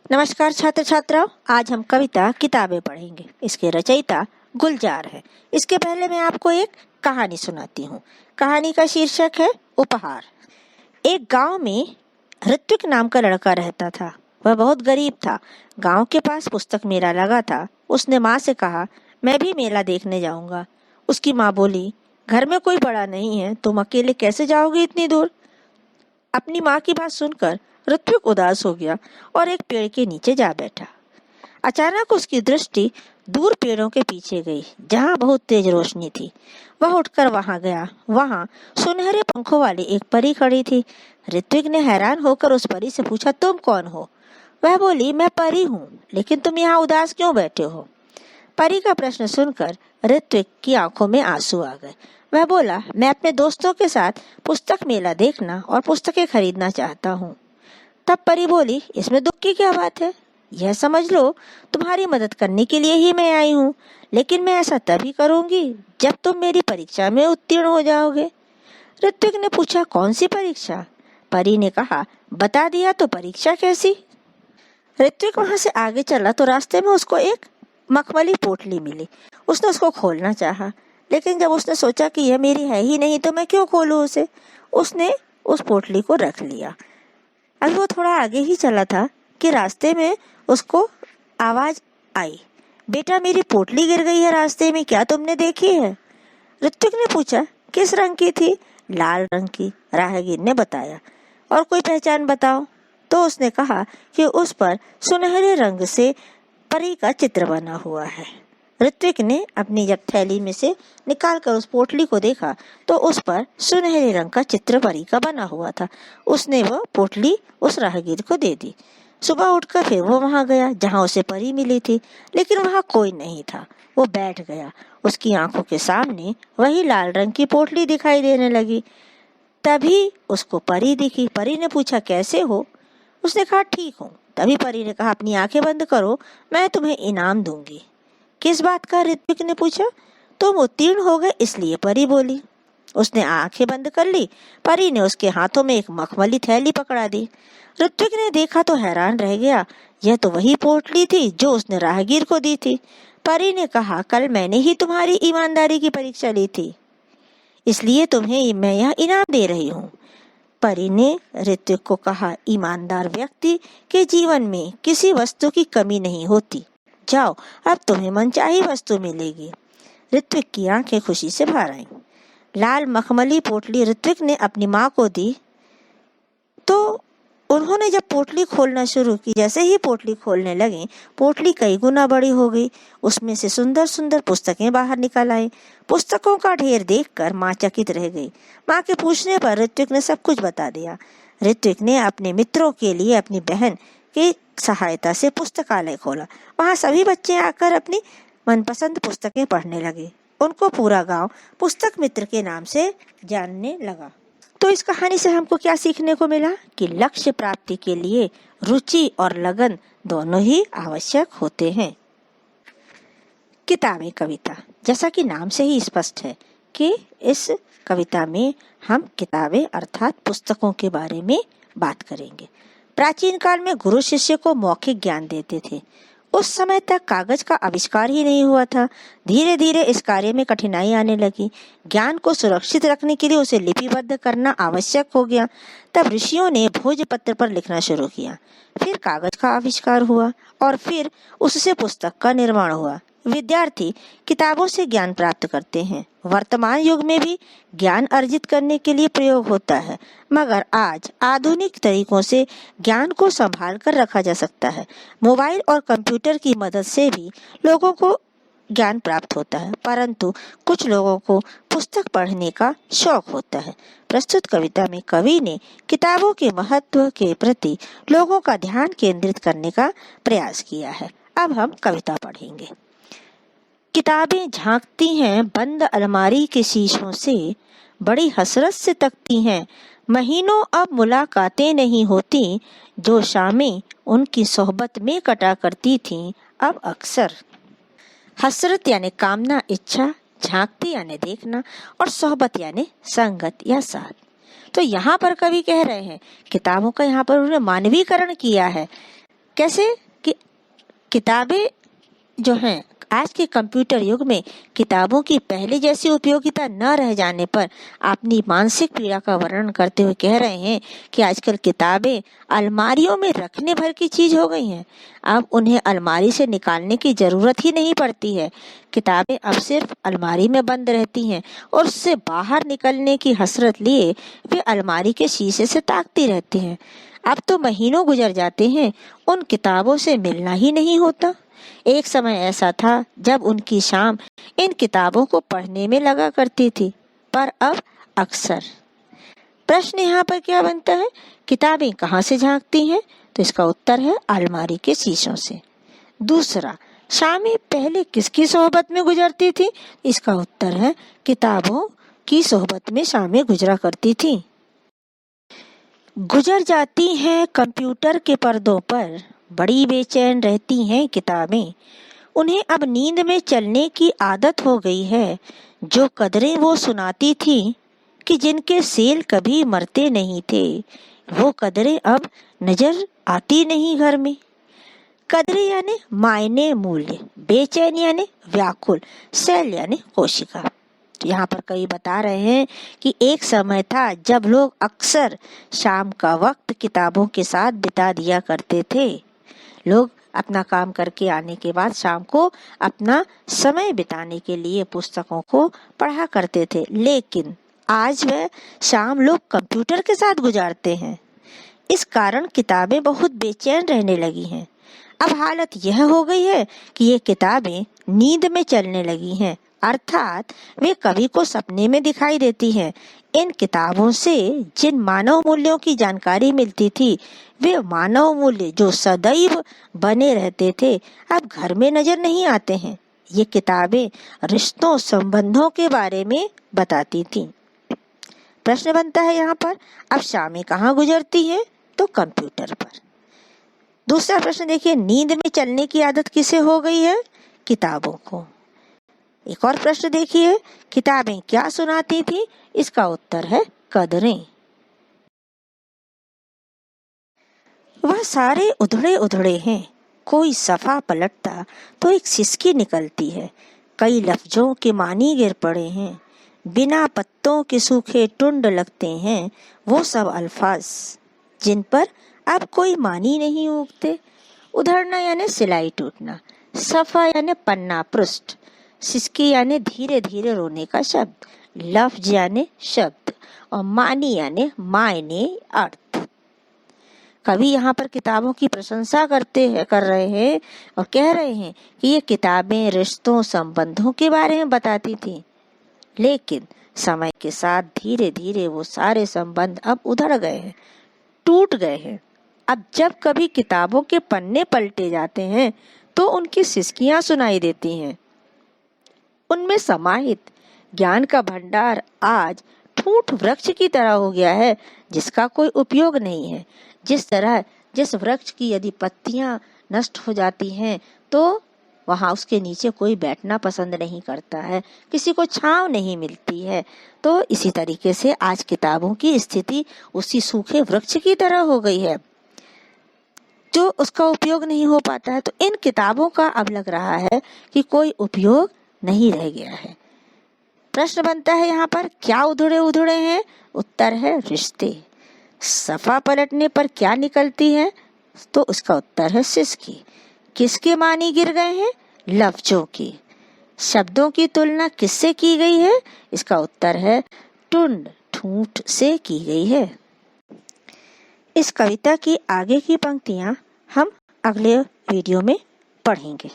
नमस्कार छात्र छात्राओं, आज हम कविता किताबें पढ़ेंगे। इसके रचयिता गुलजार है। इसके पहले मैं आपको एक कहानी सुनाती हूँ। कहानी का शीर्षक है उपहार। एक गांव में ऋत्विक नाम का लड़का रहता था। वह बहुत गरीब था। गांव के पास पुस्तक मेला लगा था। उसने माँ से कहा, मैं भी मेला देखने जाऊंगा। उसकी माँ बोली, घर में कोई बड़ा नहीं है, तुम अकेले कैसे जाओगे इतनी दूर। अपनी माँ की बात सुनकर ऋत्विक उदास हो गया और एक पेड़ के नीचे जा बैठा। अचानक उसकी दृष्टि दूर पेड़ों के पीछे गई, जहाँ बहुत तेज रोशनी थी। वह उठकर वहां गया। वहां सुनहरे पंखों वाली एक परी खड़ी थी। ऋत्विक ने हैरान होकर उस परी से पूछा, तुम कौन हो? वह बोली, मैं परी हूँ, लेकिन तुम यहाँ उदास क्यों बैठे हो? परी का प्रश्न सुनकर ऋत्विक की आंखों में आंसू आ गए। वह बोला, मैं अपने दोस्तों के साथ पुस्तक मेला देखना और पुस्तकें खरीदना चाहता हूँ। तब परी बोली, इसमें दुख की क्या बात है? यह समझ लो, तुम्हारी मदद करने के लिए ही मैं आई हूँ, लेकिन मैं ऐसा तभी करूँगी जब तुम मेरी परीक्षा में उत्तीर्ण हो जाओगे। ऋत्विक ने पूछा, कौन सी परीक्षा? परी ने कहा, बता दिया तो परीक्षा कैसी? ऋत्विक वहां से आगे चला तो रास्ते में उसको एक मखमली पोटली मिली। उसने उसको खोलना चाहा, लेकिन जब उसने सोचा कि यह मेरी है ही नहीं तो मैं क्यों खोलूं उसे, उसने उस पोटली को रख लिया। अभी वो थोड़ा आगे ही चला था कि रास्ते में उसको आवाज आई, बेटा मेरी पोटली गिर गई है रास्ते में, क्या तुमने देखी है? ऋत्विक ने पूछा, किस रंग की थी? लाल रंग की, राहगीर ने बताया। और कोई पहचान बताओ। तो उसने कहा कि उस पर सुनहरे रंग से परी का चित्र बना हुआ है। ऋत्विक ने अपनी जब थैली में से निकालकर उस पोटली को देखा तो उस पर सुनहरे रंग का चित्र परी का बना हुआ था। उसने वह पोटली उस राहगीर को दे दी। सुबह उठकर फिर वो वहां गया जहां उसे परी मिली थी, लेकिन वहां कोई नहीं था। वो बैठ गया। उसकी आंखों के सामने वही लाल रंग की पोटली दिखाई देने लगी। तभी उसको परी दिखी। परी ने पूछा, कैसे हो? उसने कहा, ठीक हूँ। तभी परी ने कहा, अपनी आंखें बंद करो, मैं तुम्हें इनाम दूंगी। किस बात का? ऋत्विक ने पूछा। तुम उत्तीर्ण हो गए इसलिए, परी बोली। उसने आंखें बंद कर ली। परी ने उसके हाथों में एक मखमली थैली पकड़ा दी। ऋत्विक ने देखा तो हैरान रह गया। यह तो वही पोटली थी जो उसने राहगीर को दी थी। परी ने कहा, कल मैंने ही तुम्हारी ईमानदारी की परीक्षा ली थी, इसलिए तुम्हें मैं यह इनाम दे रही हूँ। परी ने ऋत्विक को कहा, ईमानदार व्यक्ति के जीवन में किसी वस्तु की कमी नहीं होती। जाओ, अब तुम्हें मनचाही वस्तु मिलेगी। ऋत्विक की आंखें खुशी से भर आईं। लाल मखमली पोटली ऋत्विक ने अपनी माँ को दी तो उन्होंने जब पोटली खोलना शुरू की, जैसे ही पोटली खोलने लगे, पोटली कई गुना बड़ी हो गई। उसमें से सुंदर सुंदर पुस्तकें बाहर निकल आई। पुस्तकों का ढेर देखकर माँ चकित रह गई। माँ के पूछने पर ऋत्विक ने सब कुछ बता दिया। ऋत्विक ने अपने मित्रों के लिए अपनी बहन की सहायता से पुस्तकालय खोला। वहाँ सभी बच्चे आकर अपनी मनपसंद पुस्तकें पढ़ने लगे। उनको पूरा गांव पुस्तक मित्र के नाम से जानने लगा। तो इस कहानी से हमको क्या सीखने को मिला कि लक्ष्य प्राप्ति के लिए रुचि और लगन दोनों ही आवश्यक होते हैं। किताबें कविता, जैसा कि नाम से ही स्पष्ट है कि इस कविता में हम किताबें अर्थात पुस्तकों के बारे में बात करेंगे। प्राचीन काल में गुरु शिष्य को मौखिक ज्ञान देते थे। उस समय तक कागज का आविष्कार ही नहीं हुआ था। धीरे धीरे इस कार्य में कठिनाई आने लगी। ज्ञान को सुरक्षित रखने के लिए उसे लिपिबद्ध करना आवश्यक हो गया। तब ऋषियों ने भोजपत्र पर लिखना शुरू किया। फिर कागज का आविष्कार हुआ और फिर उससे पुस्तक का निर्माण हुआ। विद्यार्थी किताबों से ज्ञान प्राप्त करते हैं। वर्तमान युग में भी ज्ञान अर्जित करने के लिए प्रयोग होता है, मगर आज आधुनिक तरीकों से ज्ञान को संभाल कर रखा जा सकता है। मोबाइल और कंप्यूटर की मदद से भी लोगों को ज्ञान प्राप्त होता है, परंतु कुछ लोगों को पुस्तक पढ़ने का शौक होता है। प्रस्तुत कविता में कवि ने किताबों के महत्व के प्रति लोगों का ध्यान केंद्रित करने का प्रयास किया है। अब हम कविता पढ़ेंगे। किताबें झांकती हैं बंद अलमारी के शीशों से, बड़ी हसरत से तकती हैं, महीनों अब मुलाकातें नहीं होती, जो शामें उनकी सोहबत में कटा करती थीं अब अक्सर। हसरत यानी कामना, इच्छा, झांकती यानी देखना, और सोहबत यानी संगत या साथ। तो यहाँ पर कवि कह रहे हैं किताबों का यहाँ पर उन्होंने मानवीकरण किया है। कैसे कि किताबें जो हैं आज के कंप्यूटर युग में किताबों की पहले जैसी उपयोगिता न रह जाने पर अपनी मानसिक पीड़ा का वर्णन करते हुए कह रहे हैं कि आजकल किताबें अलमारियों में रखने भर की चीज हो गई हैं। अब उन्हें अलमारी से निकालने की जरूरत ही नहीं पड़ती है। किताबें अब सिर्फ अलमारी में बंद रहती हैं और उससे बाहर निकलने की हसरत लिए वे अलमारी के शीशे से ताकती रहती हैं। अब तो महीनों गुजर जाते हैं, उन किताबों से मिलना ही नहीं होता। एक समय ऐसा था जब उनकी शाम इन किताबों को पढ़ने में लगा करती थी, पर अब अक्सर। प्रश्न यहाँ पर क्या बनता है, किताबें कहाँ से झांकती हैं? तो इसका उत्तर है अलमारी के शीशों से। दूसरा, शामें पहले किसकी सोहबत में गुजरती थी? इसका उत्तर है किताबों की सोहबत में शामें गुजरा करती थी। गुजर जाती हैं कंप्यूटर के पर्दों पर, बड़ी बेचैन रहती हैं किताबें। उन्हें अब नींद में चलने की आदत हो गई है। जो कदरें वो सुनाती थी कि जिनके सेल कभी मरते नहीं थे, वो कदरें अब नजर आती नहीं घर में। कदरें यानी मायने, मूल्य। बेचैन यानी व्याकुल, सेल यानी कोशिका। यहाँ पर कई बता रहे हैं कि एक समय था जब लोग अक्सर शाम का वक्त किताबों के साथ बिता दिया करते थे। लोग अपना काम करके आने के बाद शाम को अपना समय बिताने के लिए पुस्तकों को पढ़ा करते थे, लेकिन आज वह शाम लोग कंप्यूटर के साथ गुजारते हैं। इस कारण किताबें बहुत बेचैन रहने लगी हैं। अब हालत यह हो गई है कि ये किताबें नींद में चलने लगी हैं, अर्थात वे कवि को सपने में दिखाई देती हैं। इन किताबों से जिन मानव मूल्यों की जानकारी मिलती थी, वे मानव मूल्य जो सदैव बने रहते थे, अब घर में नजर नहीं आते हैं। ये किताबें रिश्तों, संबंधों के बारे में बताती थीं। प्रश्न बनता है यहाँ पर, अब शामें कहाँ गुजरती हैं? तो कंप्यूटर पर। दूसरा प्रश्न देखिए, नींद में चलने की आदत किसे हो गई है? किताबों को। एक और प्रश्न देखिए, किताबें क्या सुनाती थी? इसका उत्तर है कदरें। वह सारे उधड़े उधड़े हैं, कोई सफा पलटता तो एक सिसकी निकलती है। कई लफ्जों के मानी गिर पड़े हैं, बिना पत्तों के सूखे टुंड लगते हैं वो सब अल्फाज जिन पर अब कोई मानी नहीं उगते। उधड़ना यानी सिलाई टूटना, सफा यानी पन्ना पृष्ठ, सिसकी यानी धीरे धीरे रोने का शब्द, लफ्ज यानी शब्द और मानी यानी मायने, अर्थ। कवि यहाँ पर किताबों की प्रशंसा कर रहे हैं और कह रहे हैं कि ये किताबें रिश्तों, संबंधों के बारे में बताती थी, लेकिन समय के साथ धीरे धीरे वो सारे संबंध अब उधड़ गए हैं, टूट गए हैं। अब जब कभी किताबों के पन्ने पलटे जाते हैं तो उनकी सिसकियां सुनाई देती हैं। उनमें समाहित ज्ञान का भंडार आज ठूंठ वृक्ष की तरह हो गया है, जिसका कोई उपयोग नहीं है। जिस वृक्ष की यदि पत्तियां नष्ट हो जाती हैं तो वहां उसके नीचे कोई बैठना पसंद नहीं करता है, किसी को छांव नहीं मिलती है। तो इसी तरीके से आज किताबों की स्थिति उसी सूखे वृक्ष की तरह हो गई है, जो उसका उपयोग नहीं हो पाता है। तो इन किताबों का अब लग रहा है कि कोई उपयोग नहीं रह गया है। प्रश्न बनता है यहाँ पर, क्या उधड़े उधड़े हैं? उत्तर है रिश्ते। सफा पलटने पर क्या निकलती है? तो उसका उत्तर है सिसकी। किसके मानी गिर गए हैं? लफ्जों की। शब्दों की तुलना किससे की गई है? इसका उत्तर है टुंड, ठूंठ से की गई है। इस कविता की आगे की पंक्तियां हम अगले वीडियो में पढ़ेंगे।